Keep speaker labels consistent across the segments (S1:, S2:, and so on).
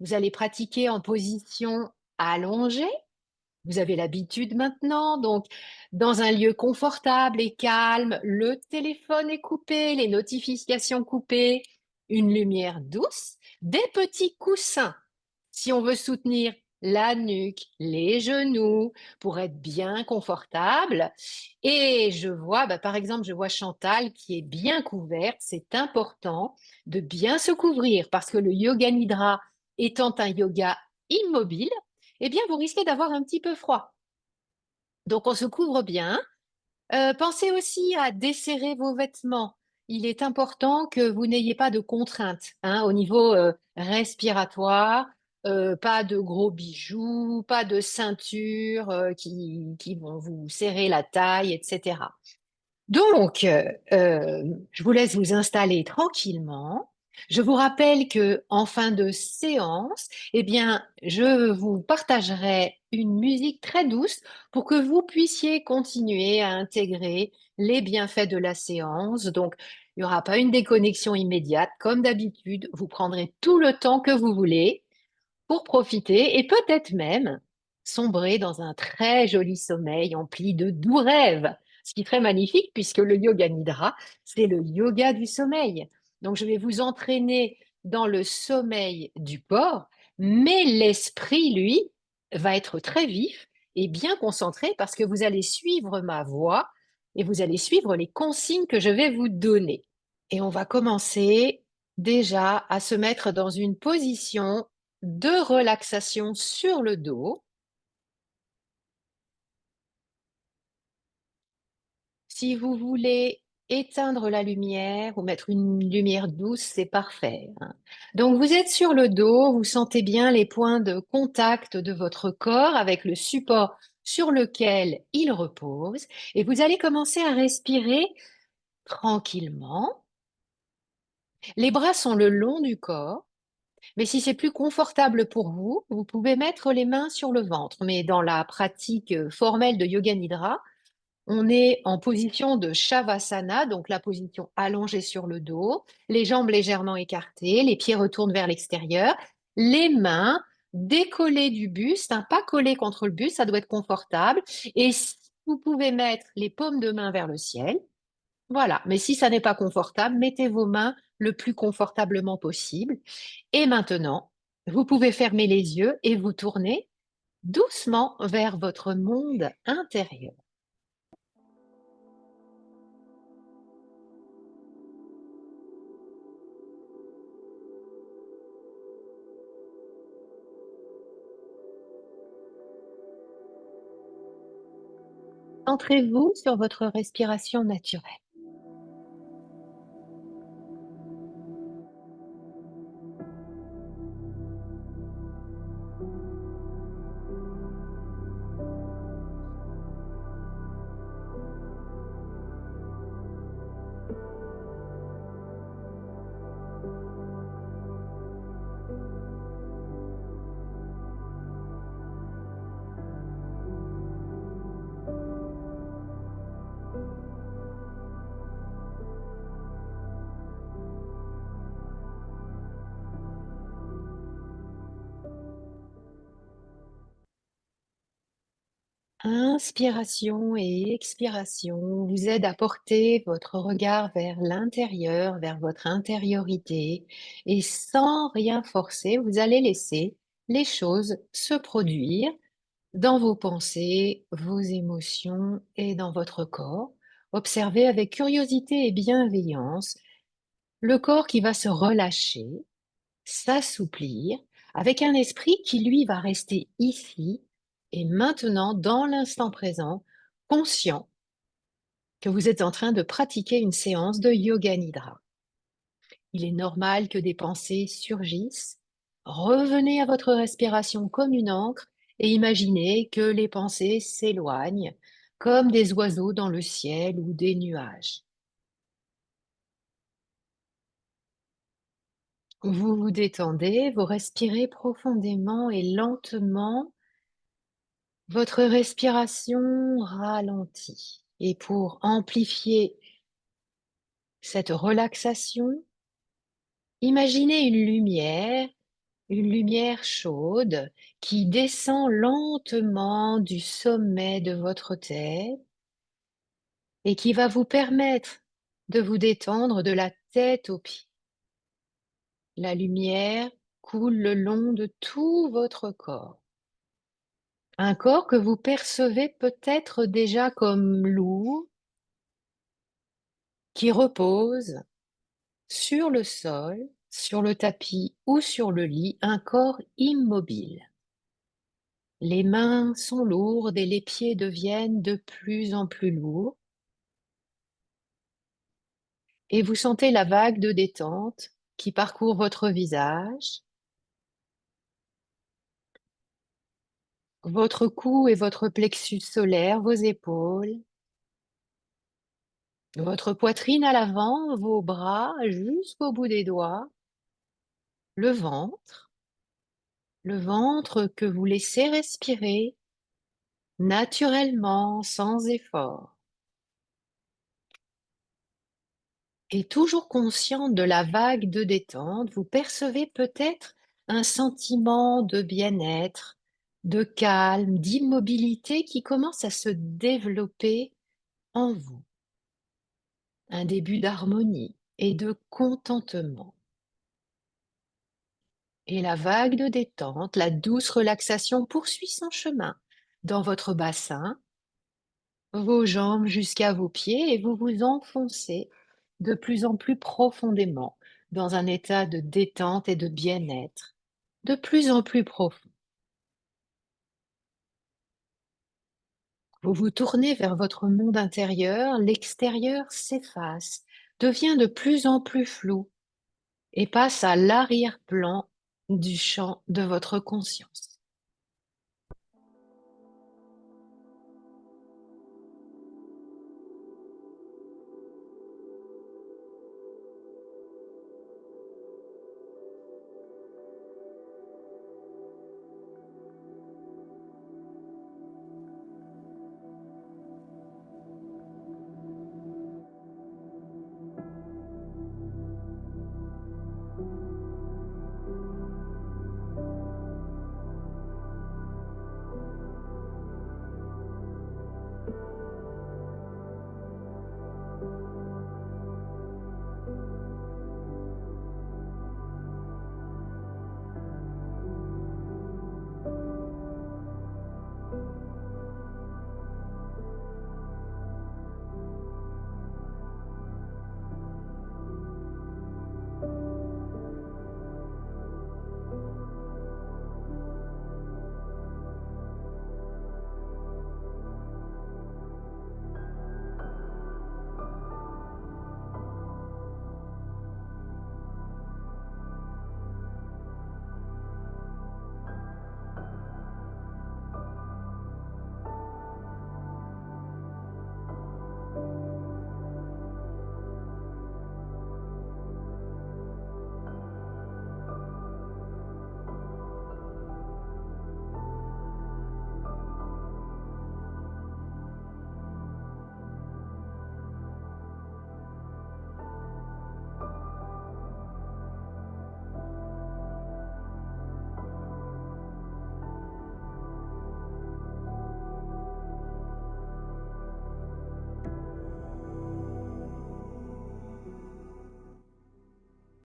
S1: Vous allez pratiquer en position allongée. Vous avez l'habitude maintenant, donc dans un lieu confortable et calme, le téléphone est coupé, les notifications coupées, une lumière douce, des petits coussins si on veut soutenir la nuque, les genoux pour être bien confortable. Et je vois, par exemple, je vois Chantal qui est bien couverte. C'est important de bien se couvrir parce que le yoga nidra étant un yoga immobile, eh bien, vous risquez d'avoir un petit peu froid. Donc, on se couvre bien. Pensez aussi à desserrer vos vêtements. Il est important que vous n'ayez pas de contraintes hein, au niveau respiratoire, pas de gros bijoux, pas de ceinture qui vont vous serrer la taille, etc. Donc, je vous laisse vous installer tranquillement. Je vous rappelle que en fin de séance, eh bien, je vous partagerai une musique très douce pour que vous puissiez continuer à intégrer les bienfaits de la séance. Donc, il n'y aura pas une déconnexion immédiate. Comme d'habitude, vous prendrez tout le temps que vous voulez pour profiter et peut-être même sombrer dans un très joli sommeil empli de doux rêves, ce qui est très magnifique puisque le yoga nidra, c'est le yoga du sommeil. Donc, je vais vous entraîner dans le sommeil du corps, mais l'esprit, lui, va être très vif et bien concentré parce que vous allez suivre ma voix et vous allez suivre les consignes que je vais vous donner. Et on va commencer déjà à se mettre dans une position de relaxation sur le dos. Si vous voulez éteindre la lumière ou mettre une lumière douce, c'est parfait, hein. Donc vous êtes sur le dos, vous sentez bien les points de contact de votre corps avec le support sur lequel il repose et vous allez commencer à respirer tranquillement. Les bras sont le long du corps. Mais si c'est plus confortable pour vous, vous pouvez mettre les mains sur le ventre. Mais dans la pratique formelle de Yoga Nidra, on est en position de Shavasana, donc la position allongée sur le dos, les jambes légèrement écartées, les pieds retournent vers l'extérieur, les mains décollées du buste, hein, pas collées contre le buste, ça doit être confortable. Et si vous pouvez mettre les paumes de main vers le ciel, voilà, mais si ça n'est pas confortable, mettez vos mains le plus confortablement possible. Et maintenant, vous pouvez fermer les yeux et vous tourner doucement vers votre monde intérieur. Centrez-vous sur votre respiration naturelle. Inspiration et expiration vous aident à porter votre regard vers l'intérieur, vers votre intériorité, et sans rien forcer, vous allez laisser les choses se produire dans vos pensées, vos émotions et dans votre corps. Observez avec curiosité et bienveillance le corps qui va se relâcher, s'assouplir, avec un esprit qui, lui, va rester ici et maintenant, dans l'instant présent, conscient que vous êtes en train de pratiquer une séance de yoga nidra. Il est normal que des pensées surgissent. Revenez à votre respiration comme une encre et imaginez que les pensées s'éloignent comme des oiseaux dans le ciel ou des nuages. Vous vous détendez, vous respirez profondément et lentement. Votre respiration ralentit. Et pour amplifier cette relaxation, imaginez une lumière, Une lumière chaude qui descend lentement du sommet de votre tête et qui va vous permettre de vous détendre de la tête aux pieds. La lumière coule le long de tout votre corps. Un corps que vous percevez peut-être déjà comme lourd, qui repose sur le sol, sur le tapis ou sur le lit, un corps immobile. Les mains sont lourdes et les pieds deviennent de plus en plus lourds et vous sentez la vague de détente qui parcourt votre visage, votre cou et votre plexus solaire, vos épaules, votre poitrine à l'avant, vos bras jusqu'au bout des doigts, le ventre que vous laissez respirer naturellement, sans effort. Et toujours consciente de la vague de détente, vous percevez peut-être un sentiment de bien-être, de calme, d'immobilité qui commence à se développer en vous. Un début d'harmonie et de contentement. Et la vague de détente, la douce relaxation poursuit son chemin dans votre bassin, vos jambes jusqu'à vos pieds et vous vous enfoncez de plus en plus profondément dans un état de détente et de bien-être, de plus en plus profond. Vous vous tournez vers votre monde intérieur, l'extérieur s'efface, devient de plus en plus flou et passe à l'arrière-plan du champ de votre conscience.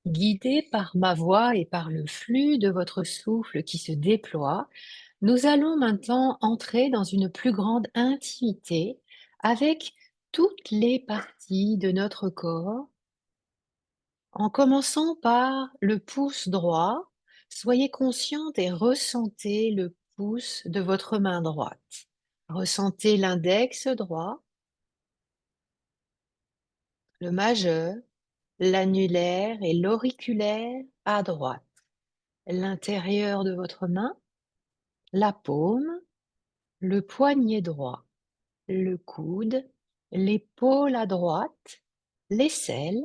S1: Guidé par ma voix et par le flux de votre souffle qui se déploie, nous allons maintenant entrer dans une plus grande intimité avec toutes les parties de notre corps, en commençant par le pouce droit. Soyez consciente et ressentez le pouce de votre main droite. Ressentez l'index droit, le majeur, l'annulaire et l'auriculaire à droite. L'intérieur de votre main, la paume, le poignet droit, le coude, l'épaule à droite, l'aisselle,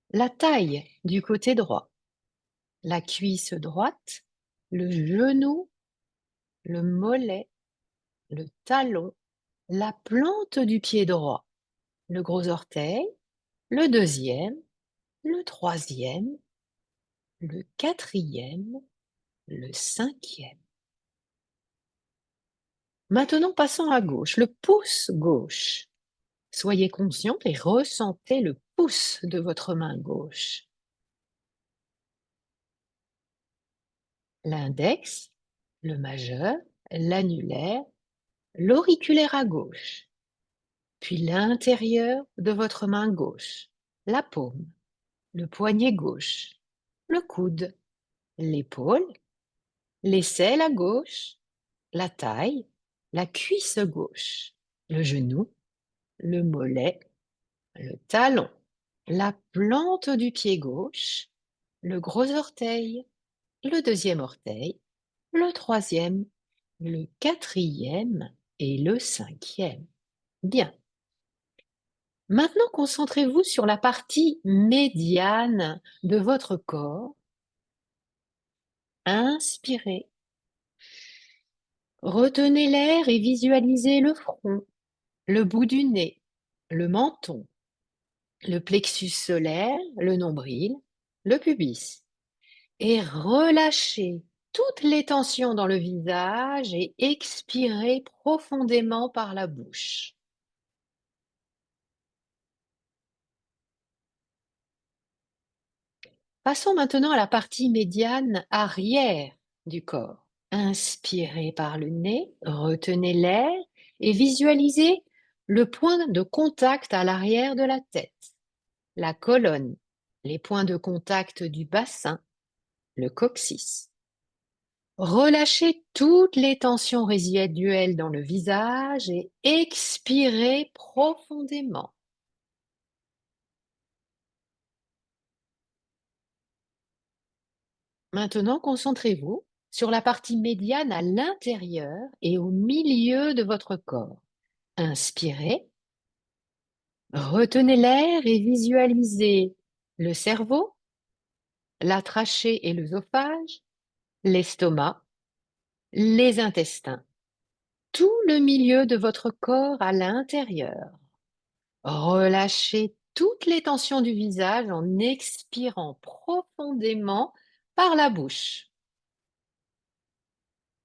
S1: la taille du côté droit, la cuisse droite, le genou, le mollet, le talon, la plante du pied droit, le gros orteil, le deuxième, le troisième, le quatrième, le cinquième. Maintenant, passons à gauche, le pouce gauche. Soyez conscient et ressentez le pouce de votre main gauche. L'index, le majeur, l'annulaire, l'auriculaire à gauche, puis l'intérieur de votre main gauche, la paume, le poignet gauche, le coude, l'épaule, l'aisselle à gauche, la taille, la cuisse gauche, le genou, le mollet, le talon, la plante du pied gauche, le gros orteil, le deuxième orteil, le troisième, le quatrième et le cinquième. Bien. Maintenant, concentrez-vous sur la partie médiane de votre corps. Inspirez. Retenez l'air et visualisez le front, le bout du nez, le menton, le plexus solaire, le nombril, le pubis. Et relâchez toutes les tensions dans le visage et expirez profondément par la bouche. Passons maintenant à la partie médiane arrière du corps. Inspirez par le nez, retenez l'air et visualisez le point de contact à l'arrière de la tête, la colonne, les points de contact du bassin, le coccyx. Relâchez toutes les tensions résiduelles dans le visage et expirez profondément. Maintenant, concentrez-vous sur la partie médiane à l'intérieur et au milieu de votre corps. Inspirez, retenez l'air et visualisez le cerveau, la trachée et l'œsophage, l'estomac, les intestins, tout le milieu de votre corps à l'intérieur. Relâchez toutes les tensions du visage en expirant profondément par la bouche.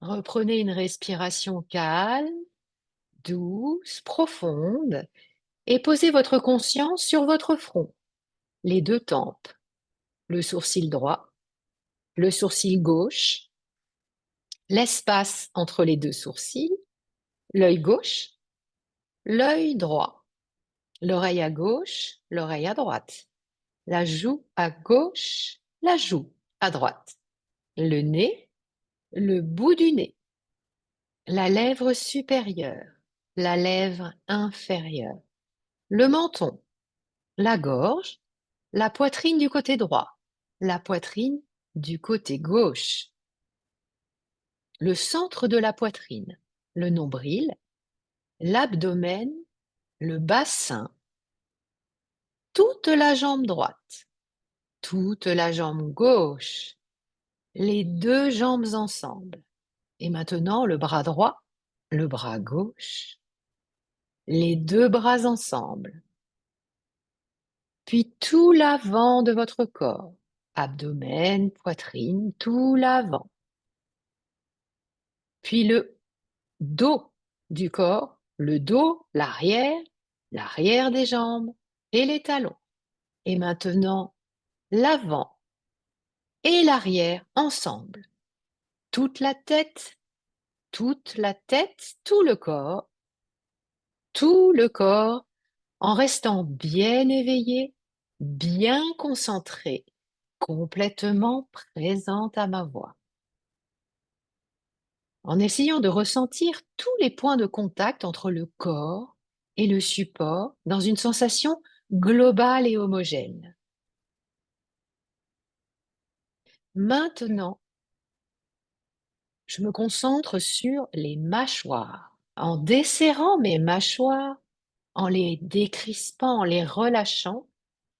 S1: Reprenez une respiration calme, douce, profonde, et posez votre conscience sur votre front, les deux tempes, le sourcil droit, le sourcil gauche, l'espace entre les deux sourcils, l'œil gauche, l'œil droit, l'oreille à gauche, l'oreille à droite, la joue à gauche, la joue à droite, le nez, le bout du nez, la lèvre supérieure, la lèvre inférieure, le menton, la gorge, la poitrine du côté droit, la poitrine du côté gauche, le centre de la poitrine, le nombril, l'abdomen, le bassin, toute la jambe droite, toute la jambe gauche, les deux jambes ensemble. Et maintenant, le bras droit, le bras gauche, les deux bras ensemble. Puis tout l'avant de votre corps, abdomen, poitrine, tout l'avant. Puis le dos du corps, le dos, l'arrière des jambes et les talons. Et maintenant, l'avant et l'arrière ensemble. Toute la tête, tout le corps, en restant bien éveillé, bien concentré, complètement présente à ma voix. En essayant de ressentir tous les points de contact entre le corps et le support dans une sensation globale et homogène. Maintenant, je me concentre sur les mâchoires. En desserrant mes mâchoires, en les décrispant, en les relâchant,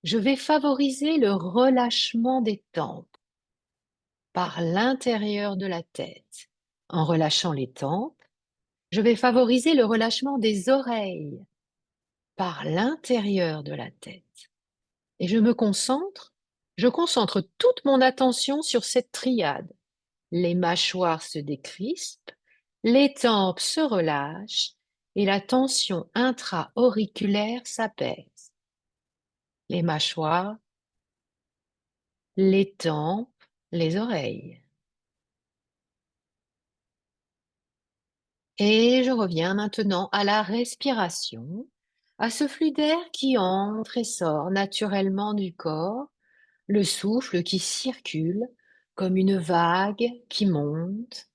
S1: je vais favoriser le relâchement des tempes par l'intérieur de la tête. En relâchant les tempes, je vais favoriser le relâchement des oreilles par l'intérieur de la tête. Et je concentre toute mon attention sur cette triade. Les mâchoires se décrispent, les tempes se relâchent et la tension intra-auriculaire s'apaise. Les mâchoires, les tempes, les oreilles. Et je reviens maintenant à la respiration, à ce flux d'air qui entre et sort naturellement du corps, le souffle qui circule comme une vague qui monte,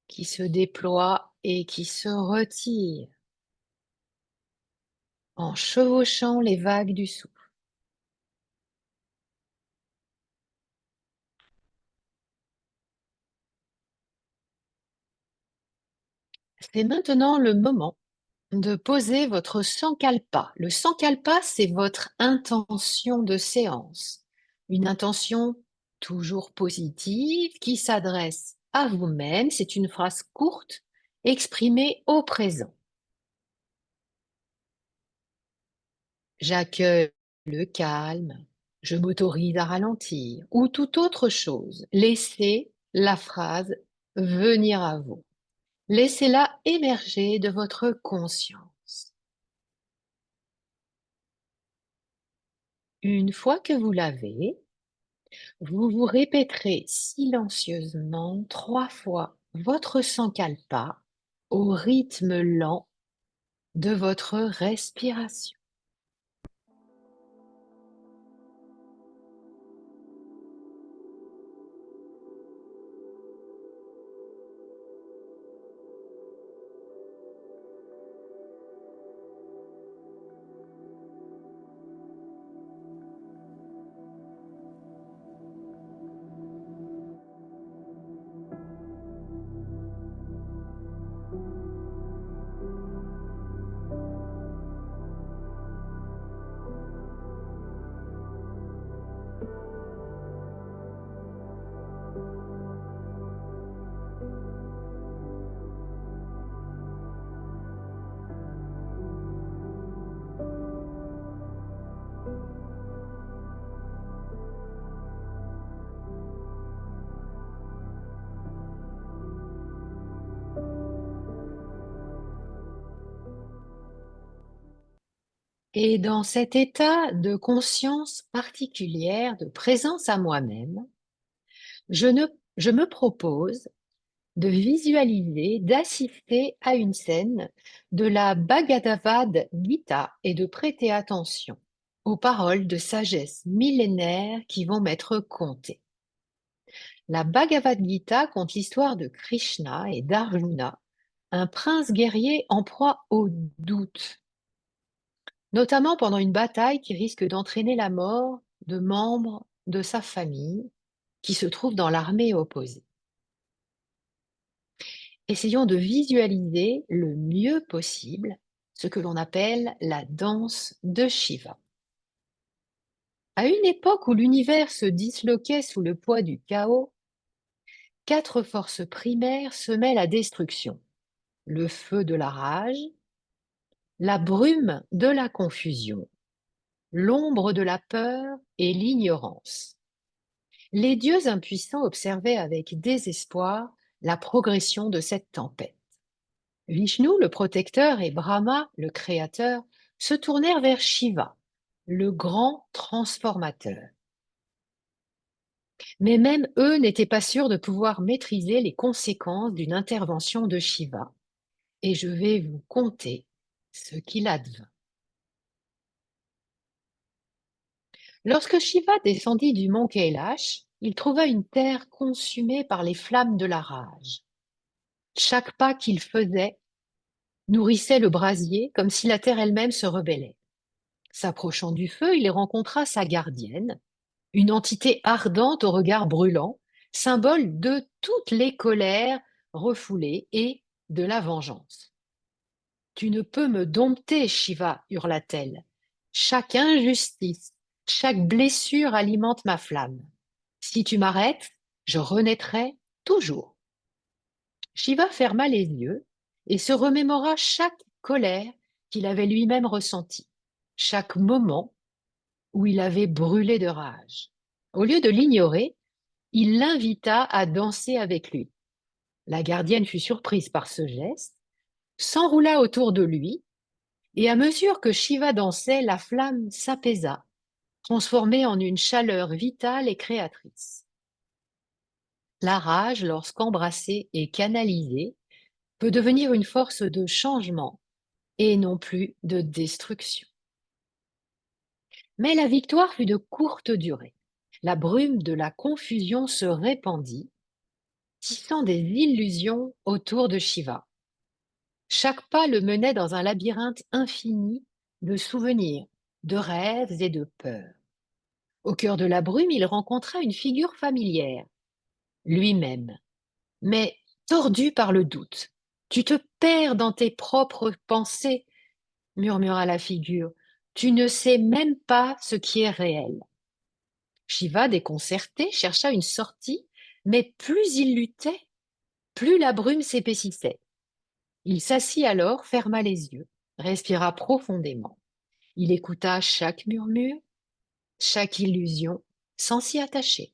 S1: qui se déploie et qui se retire en chevauchant les vagues du souffle. C'est maintenant le moment de poser votre sankalpa. Le sankalpa, c'est votre intention de séance. Une intention toujours positive qui s'adresse à vous-même. C'est une phrase courte exprimée au présent. J'accueille le calme, je m'autorise à ralentir ou toute autre chose. Laissez la phrase venir à vous. Laissez-la émerger de votre conscience. Une fois que vous l'avez, vous vous répéterez silencieusement 3 fois votre sankalpa au rythme lent de votre respiration. Et dans cet état de conscience particulière, de présence à moi-même, je me propose de visualiser, d'assister à une scène de la Bhagavad Gita et de prêter attention aux paroles de sagesse millénaire qui vont m'être contées. La Bhagavad Gita conte l'histoire de Krishna et d'Arjuna, un prince guerrier en proie au doute, notamment pendant une bataille qui risque d'entraîner la mort de membres de sa famille qui se trouvent dans l'armée opposée. Essayons de visualiser le mieux possible ce que l'on appelle la danse de Shiva. À une époque où l'univers se disloquait sous le poids du chaos, 4 forces primaires semaient la destruction. Le feu de la rage, la brume de la confusion, l'ombre de la peur et l'ignorance. Les dieux impuissants observaient avec désespoir la progression de cette tempête. Vishnu, le protecteur, et Brahma, le créateur, se tournèrent vers Shiva, le grand transformateur. Mais même eux n'étaient pas sûrs de pouvoir maîtriser les conséquences d'une intervention de Shiva. Et je vais vous conter ce qu'il advint. Lorsque Shiva descendit du mont Kailash, il trouva une terre consumée par les flammes de la rage. Chaque pas qu'il faisait nourrissait le brasier comme si la terre elle-même se rebellait. S'approchant du feu, il rencontra sa gardienne, une entité ardente au regard brûlant, symbole de toutes les colères refoulées et de la vengeance. Tu ne peux me dompter, Shiva, hurla-t-elle. Chaque injustice, chaque blessure alimente ma flamme. Si tu m'arrêtes, je renaîtrai toujours. Shiva ferma les yeux et se remémora chaque colère qu'il avait lui-même ressentie, chaque moment où il avait brûlé de rage. Au lieu de l'ignorer, Il l'invita à danser avec lui. La gardienne fut surprise par ce geste, s'enroula autour de lui, et à mesure que Shiva dansait, la flamme s'apaisa, transformée en une chaleur vitale et créatrice. La rage, lorsqu'embrassée et canalisée, peut devenir une force de changement et non plus de destruction. Mais la victoire fut de courte durée. La brume de la confusion se répandit, tissant des illusions autour de Shiva. Chaque pas le menait dans un labyrinthe infini de souvenirs, de rêves et de peurs. Au cœur de la brume, il rencontra une figure familière, lui-même, mais tordu par le doute. Tu te perds dans tes propres pensées, murmura la figure. Tu ne sais même pas ce qui est réel. Shiva, déconcerté, chercha une sortie, mais plus il luttait, plus la brume s'épaississait. Il s'assit alors, ferma les yeux, respira profondément. Il écouta chaque murmure, chaque illusion, sans s'y attacher,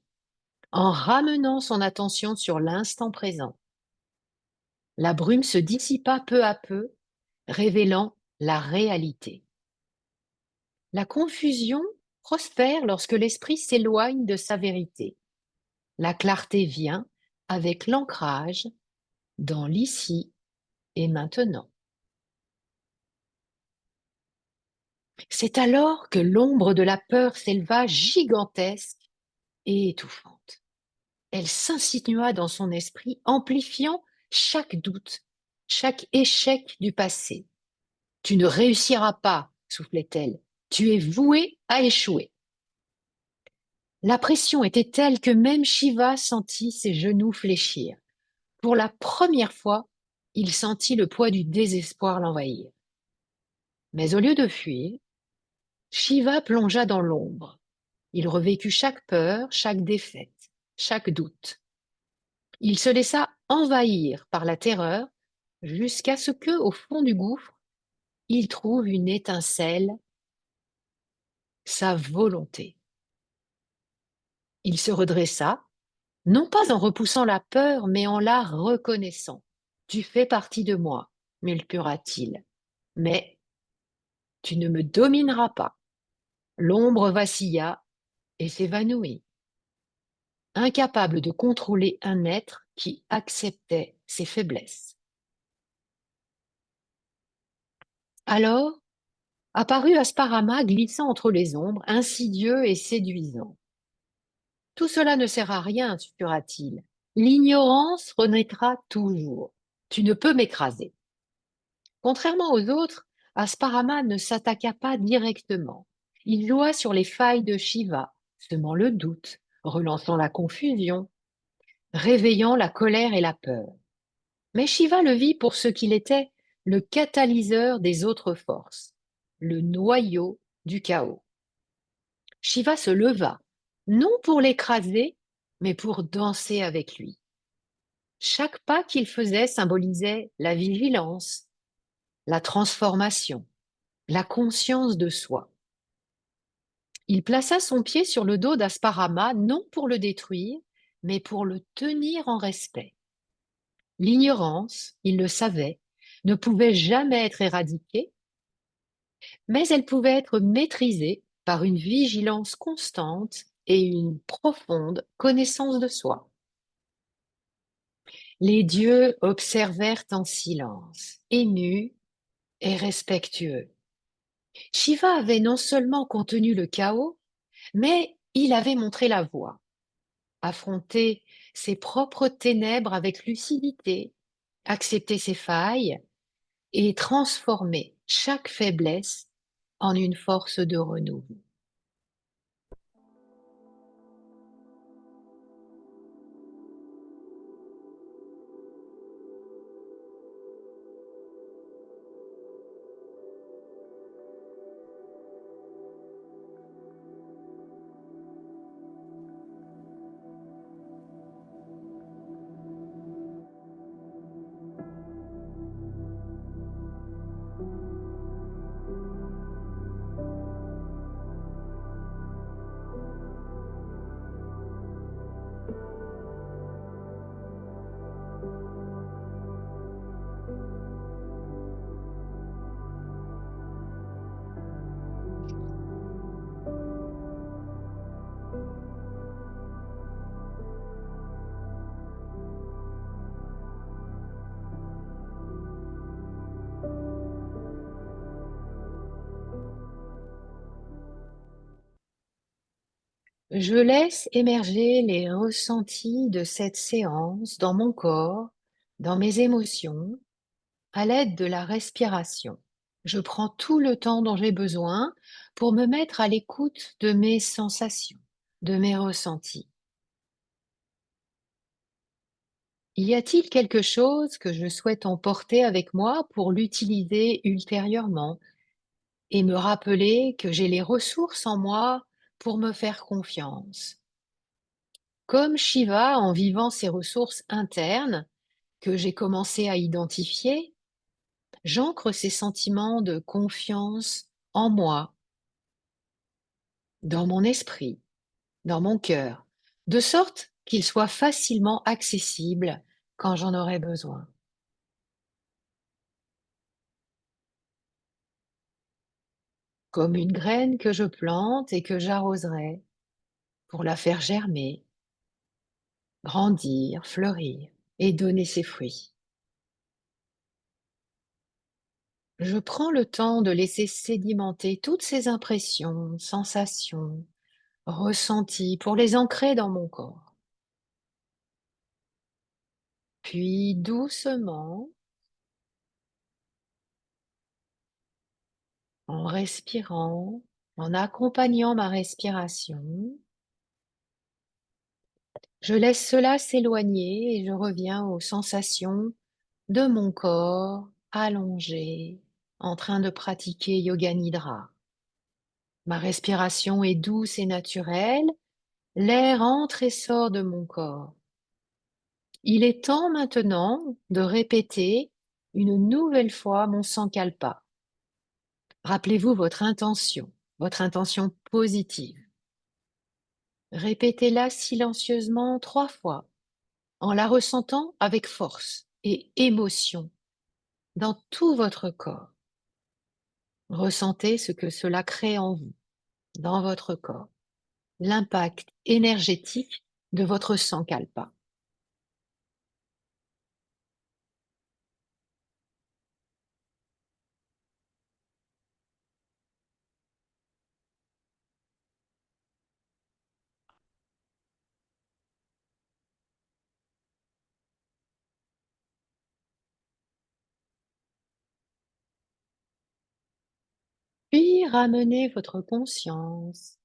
S1: en ramenant son attention sur l'instant présent. La brume se dissipa peu à peu, révélant la réalité. La confusion prospère lorsque l'esprit s'éloigne de sa vérité. La clarté vient avec l'ancrage dans l'ici et maintenant. C'est alors que l'ombre de la peur s'éleva gigantesque et étouffante. Elle s'insinua dans son esprit, amplifiant chaque doute, chaque échec du passé. Tu ne réussiras pas, soufflait-elle. Tu es voué à échouer. La pression était telle que même Shiva sentit ses genoux fléchir. Pour la première fois, il sentit le poids du désespoir l'envahir. Mais au lieu de fuir, Shiva plongea dans l'ombre. Il revécut chaque peur, chaque défaite, chaque doute. Il se laissa envahir par la terreur jusqu'à ce que, au fond du gouffre, il trouve une étincelle, sa volonté. Il se redressa, non pas en repoussant la peur, mais en la reconnaissant. Tu fais partie de moi, murmura-t-il, mais tu ne me domineras pas. L'ombre vacilla et s'évanouit, incapable de contrôler un être qui acceptait ses faiblesses. Alors apparut Asparama glissant entre les ombres, insidieux et séduisant. Tout cela ne sert à rien, susurra-t-il. L'ignorance renaîtra toujours. Tu ne peux m'écraser. Contrairement aux autres, Asparama ne s'attaqua pas directement. Il joua sur les failles de Shiva, semant le doute, relançant la confusion, réveillant la colère et la peur. Mais Shiva le vit pour ce qu'il était, le catalyseur des autres forces, le noyau du chaos. Shiva se leva, non pour l'écraser, mais pour danser avec lui. Chaque pas qu'il faisait symbolisait la vigilance, la transformation, la conscience de soi. Il plaça son pied sur le dos d'Asparama, non pour le détruire, mais pour le tenir en respect. L'ignorance, il le savait, ne pouvait jamais être éradiquée, mais elle pouvait être maîtrisée par une vigilance constante et une profonde connaissance de soi. Les dieux observèrent en silence, émus et respectueux. Shiva avait non seulement contenu le chaos, mais il avait montré la voie, affronté ses propres ténèbres avec lucidité, accepté ses failles et transformé chaque faiblesse en une force de renouveau. Je laisse émerger les ressentis de cette séance dans mon corps, dans mes émotions, à l'aide de la respiration. Je prends tout le temps dont j'ai besoin pour me mettre à l'écoute de mes sensations, de mes ressentis. Y a-t-il quelque chose que je souhaite emporter avec moi pour l'utiliser ultérieurement et me rappeler que j'ai les ressources en moi pour me faire confiance? Comme Shiva, en vivant ses ressources internes que j'ai commencé à identifier, j'ancre ces sentiments de confiance en moi, dans mon esprit, dans mon cœur, de sorte qu'ils soient facilement accessibles quand j'en aurai besoin. Comme une graine que je plante et que j'arroserai pour la faire germer, grandir, fleurir et donner ses fruits. Je prends le temps de laisser sédimenter toutes ces impressions, sensations, ressentis pour les ancrer dans mon corps. Puis doucement, en respirant, en accompagnant ma respiration, je laisse cela s'éloigner et je reviens aux sensations de mon corps allongé en train de pratiquer Yoga Nidra. Ma respiration est douce et naturelle, l'air entre et sort de mon corps. Il est temps maintenant de répéter une nouvelle fois mon Sankalpa. Rappelez-vous votre intention positive. Répétez-la silencieusement 3 fois, en la ressentant avec force et émotion dans tout votre corps. Ressentez ce que cela crée en vous, dans votre corps, l'impact énergétique de votre Sankalpa. Puis ramenez votre conscience,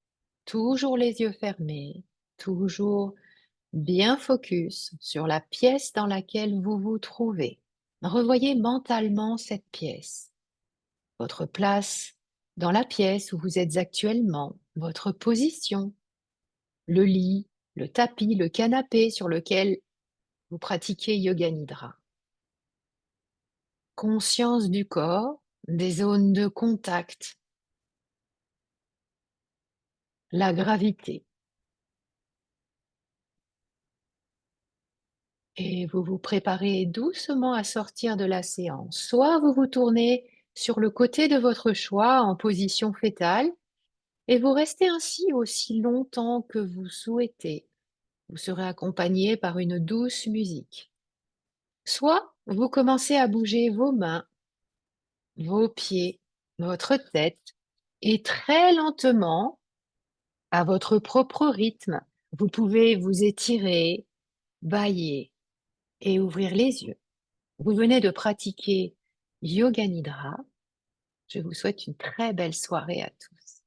S1: toujours les yeux fermés, toujours bien focus sur la pièce dans laquelle vous vous trouvez. Revoyez mentalement cette pièce, votre place dans la pièce où vous êtes actuellement, votre position, le lit, le tapis, le canapé sur lequel vous pratiquez Yoga Nidra. Conscience du corps, des zones de contact, la gravité. Et vous vous préparez doucement à sortir de la séance. Soit vous vous tournez sur le côté de votre choix en position fétale et vous restez ainsi aussi longtemps que vous souhaitez. Vous serez accompagné par une douce musique. Soit vous commencez à bouger vos mains, vos pieds, votre tête et très lentement, à votre propre rythme, vous pouvez vous étirer, bâiller et ouvrir les yeux. Vous venez de pratiquer Yoga Nidra. Je vous souhaite une très belle soirée à tous.